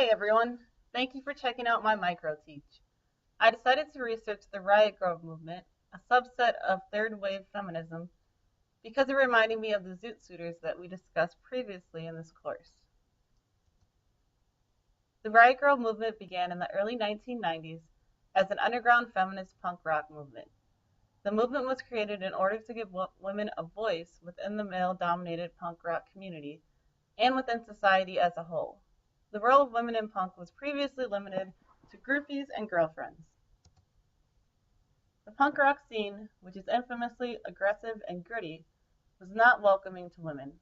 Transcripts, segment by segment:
everyone, thank you for checking out my Microteach. I decided to research the Riot Grrrl movement, a subset of third wave feminism, because it reminded me of the Zoot Suiters that we discussed previously in this course. The Riot Grrrl movement began in the early 1990s as an underground feminist punk rock movement. The movement was created in order to give women a voice within the male-dominated punk rock community and within society as a whole. The role of women in punk was previously limited to groupies and girlfriends. The punk rock scene, which is infamously aggressive and gritty, was not welcoming to women.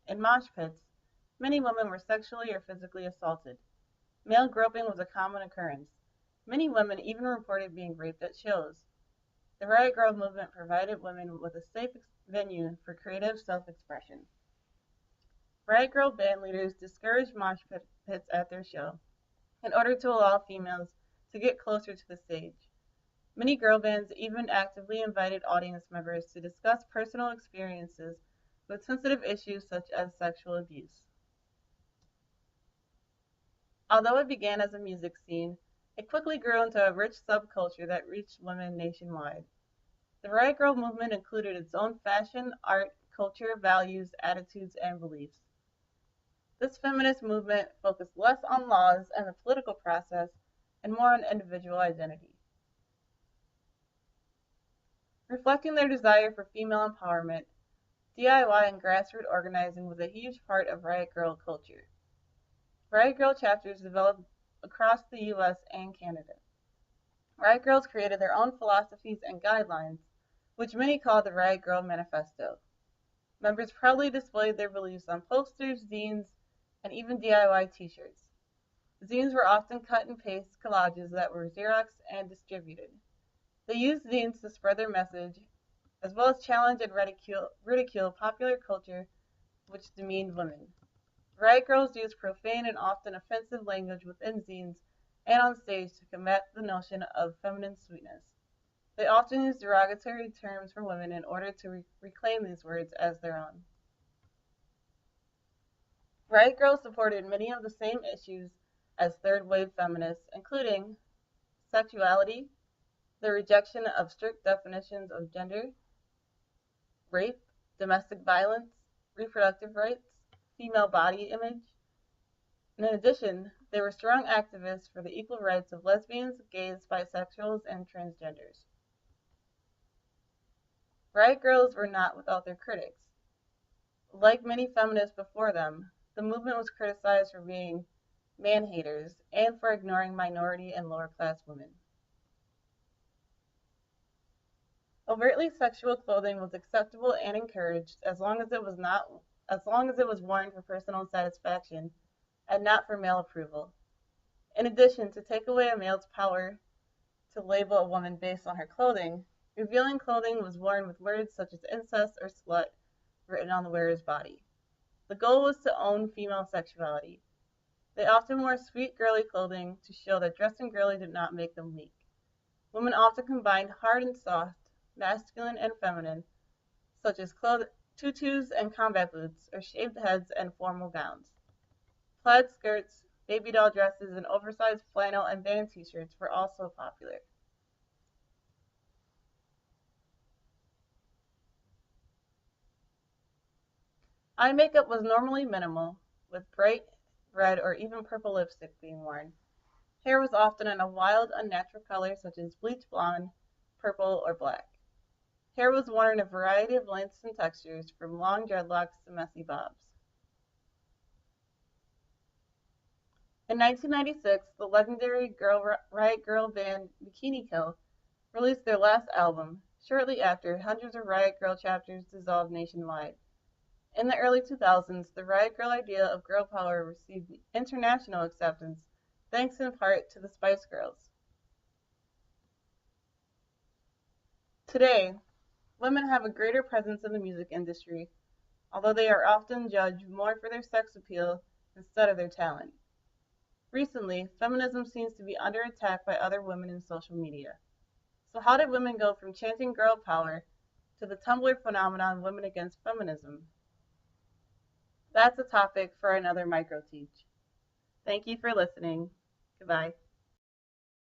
In mosh pits, many women were sexually or physically assaulted. Male groping was a common occurrence. Many women even reported being raped at shows. The Riot Grrrl movement provided women with a safe venue for creative self-expression. Riot Grrrl band leaders discouraged mosh pits at their show in order to allow females to get closer to the stage. Many girl bands even actively invited audience members to discuss personal experiences with sensitive issues such as sexual abuse. Although it began as a music scene, it quickly grew into a rich subculture that reached women nationwide. The Riot Grrrl movement included its own fashion, art, culture, values, attitudes, and beliefs. This feminist movement focused less on laws and the political process and more on individual identity. Reflecting their desire for female empowerment, DIY and grassroots organizing was a huge part of Riot Grrrl culture. Riot Grrrl chapters developed across the US and Canada. Riot Grrrls created their own philosophies and guidelines, which many called the Riot Grrrl Manifesto. Members proudly displayed their beliefs on posters, zines, and even DIY t-shirts. Zines were often cut and paste collages that were Xeroxed and distributed. They used zines to spread their message, as well as challenge and ridicule popular culture which demeaned women. Riot Grrrls used profane and often offensive language within zines and on stage to combat the notion of feminine sweetness. They often used derogatory terms for women in order to reclaim these words as their own. Riot Grrrls supported many of the same issues as third wave feminists, including sexuality, the rejection of strict definitions of gender, rape, domestic violence, reproductive rights, female body image. In addition, they were strong activists for the equal rights of lesbians, gays, bisexuals, and transgenders. Riot Grrrls were not without their critics. Like many feminists before them, the movement was criticized for being man-haters and for ignoring minority and lower-class women. Overtly sexual clothing was acceptable and encouraged as long as it was worn for personal satisfaction and not for male approval. In addition, to take away a male's power to label a woman based on her clothing, revealing clothing was worn with words such as incest or slut written on the wearer's body. The goal was to own female sexuality. They often wore sweet, girly clothing to show that dressing girly did not make them weak. Women often combined hard and soft, masculine and feminine, such as tutus and combat boots, or shaved heads and formal gowns. Plaid skirts, baby doll dresses, and oversized flannel and band t-shirts were also popular. Eye makeup was normally minimal, with bright red or even purple lipstick being worn. Hair was often in a wild, unnatural color such as bleach blonde, purple, or black. Hair was worn in a variety of lengths and textures, from long dreadlocks to messy bobs. In 1996, the legendary Riot Grrrl band Bikini Kill released their last album. Shortly after, hundreds of Riot Grrrl chapters dissolved nationwide. In the early 2000s, the Riot Grrrl idea of girl power received international acceptance, thanks in part to the Spice Girls. Today, women have a greater presence in the music industry, although they are often judged more for their sex appeal instead of their talent. Recently, feminism seems to be under attack by other women in social media. So how did women go from chanting girl power to the Tumblr phenomenon Women Against Feminism? That's a topic for another Microteach. Thank you for listening. Goodbye.